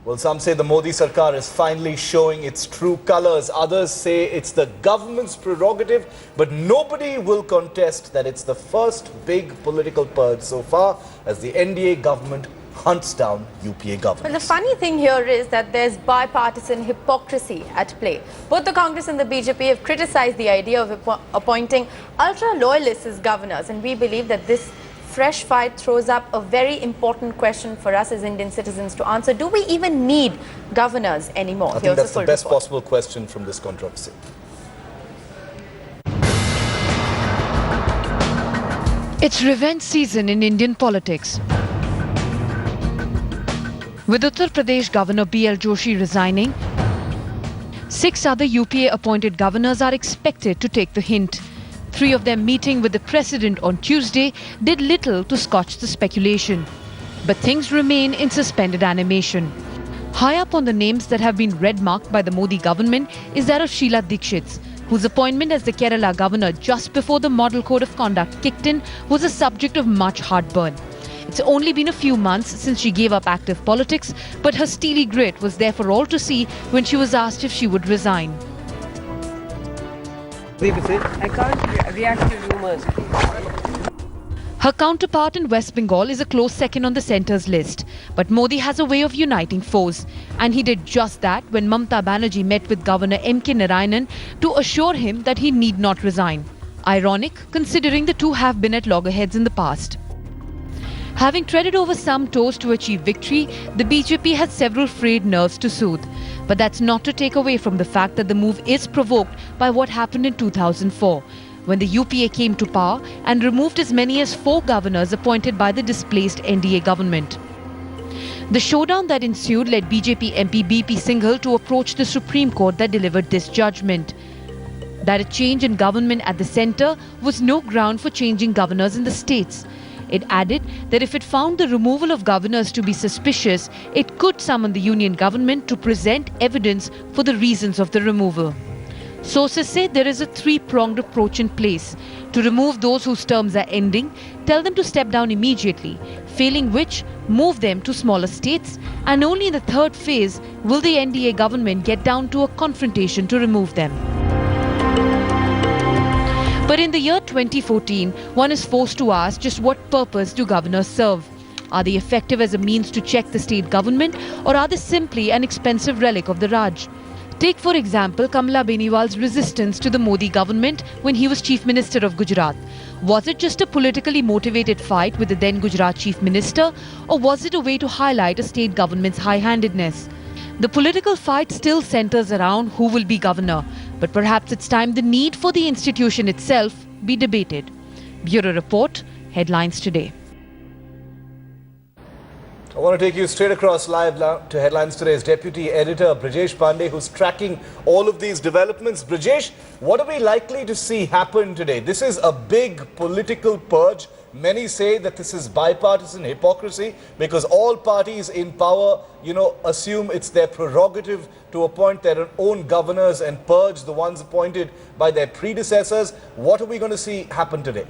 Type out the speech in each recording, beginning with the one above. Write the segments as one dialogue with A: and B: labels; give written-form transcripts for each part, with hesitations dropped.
A: Well, some say the Modi Sarkar is finally showing its true colors. Others say it's the government's prerogative, but nobody will contest that it's the first big political purge so far as the NDA government hunts down UPA government.
B: Well, the funny thing here is that there's bipartisan hypocrisy at play. Both the Congress and the BJP have criticized the idea of appointing ultra-loyalists as governors, and we believe that this fresh fight throws up a very important question for us as Indian citizens to answer. Do we even need governors anymore?
A: I think that's the best possible question from this controversy.
C: It's revenge season in Indian politics. With Uttar Pradesh Governor B.L. Joshi resigning, 6 other UPA-appointed governors are expected to take the hint. 3 of them meeting with the President on Tuesday did little to scotch the speculation. But things remain in suspended animation. High up on the names that have been red-marked by the Modi government is that of Sheila Dikshit, whose appointment as the Kerala governor just before the Model Code of Conduct kicked in was a subject of much heartburn. It's only been a few months since she gave up active politics, but her steely grit was there for all to see when she was asked if she would resign.
D: I can't react to rumours.
C: Her counterpart in West Bengal is a close second on the centre's list. But Modi has a way of uniting foes. And he did just that when Mamata Banerjee met with Governor M.K. Narayanan to assure him that he need not resign. Ironic, considering the two have been at loggerheads in the past. Having treaded over some toes to achieve victory, the BJP had several frayed nerves to soothe. But that's not to take away from the fact that the move is provoked by what happened in 2004, when the UPA came to power and removed as many as 4 governors appointed by the displaced NDA government. The showdown that ensued led BJP MP BP Singhal to approach the Supreme Court that delivered this judgment. That a change in government at the centre was no ground for changing governors in the states. It added that if it found the removal of governors to be suspicious, it could summon the union government to present evidence for the reasons of the removal. Sources say there is a 3-pronged approach in place. To remove those whose terms are ending, tell them to step down immediately, failing which, move them to smaller states, and only in the 3rd phase will the NDA government get down to a confrontation to remove them. But in the year 2014, one is forced to ask just what purpose do governors serve? Are they effective as a means to check the state government, or are they simply an expensive relic of the Raj? Take for example Kamala Beniwal's resistance to the Modi government when he was Chief Minister of Gujarat. Was it just a politically motivated fight with the then Gujarat Chief Minister, or was it a way to highlight a state government's high-handedness? The political fight still centers around who will be governor, but perhaps it's time the need for the institution itself be debated. Bureau Report, Headlines Today.
A: I want to take you straight across live to Headlines Today's Deputy Editor Brijesh Pandey, who's tracking all of these developments. Brijesh, what are we likely to see happen today? This is a big political purge. Many say that this is bipartisan hypocrisy because all parties in power, assume it's their prerogative to appoint their own governors and purge the ones appointed by their predecessors. What are we going to see happen today?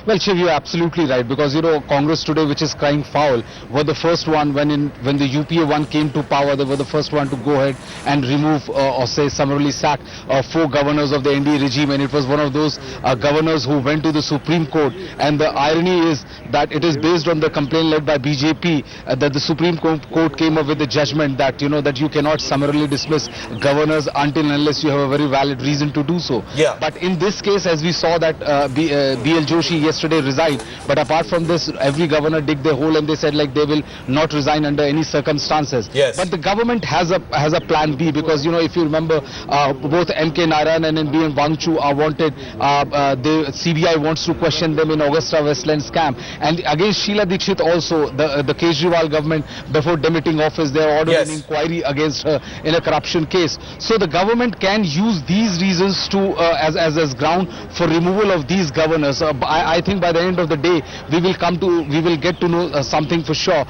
E: Well, Shiv, you're absolutely right, because Congress today, which is crying foul, were the first one when the UPA one came to power. They were the first one to go ahead and remove or say summarily sack 4 governors of the NDA regime, and it was one of those governors who went to the Supreme Court. And the irony is that it is based on the complaint led by BJP that the Supreme Court came up with a judgment that that you cannot summarily dismiss governors until and unless you have a very valid reason to do so.
A: Yeah.
E: But in this case, as we saw that B.L. Joshi yesterday resigned, but apart from this, every governor dig their hole and they said like they will not resign under any circumstances.
A: Yes.
E: But the government has a plan B, because if you remember, both M.K. Narayanan and B.N. Wangchu are wanted. The CBI wants to question them in Augusta Westland scam, and against Sheila Dikshit also, the Kejriwal government, before demitting office, they ordered an inquiry against her in a corruption case. So the government can use these reasons to as ground for removal of these governors. I I think by the end of the day, we will get to know something for sure,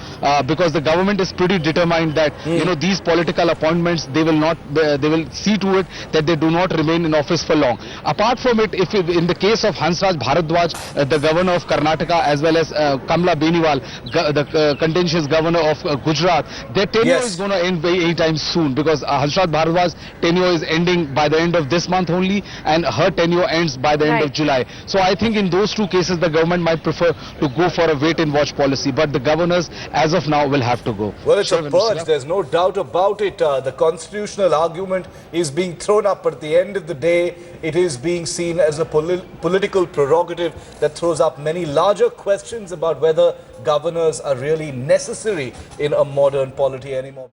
E: because the government is pretty determined that these political appointments, they will see to it that they do not remain in office for long. Apart from it, if in the case of Hansraj Bharadwaj, the governor of Karnataka, as well as Kamla Beniwal, the contentious governor of Gujarat, their tenure is going to end anytime soon, because Hansraj Bharadwaj's tenure is ending by the end of this month only, and her tenure ends by the end of July. So I think in those two cases, the government might prefer to go for a wait and watch policy, but the governors, as of now, will have to go.
A: Well, it's a purge, there's no doubt about it. The constitutional argument is being thrown up, but at the end of the day, it is being seen as a political prerogative that throws up many larger questions about whether governors are really necessary in a modern polity anymore.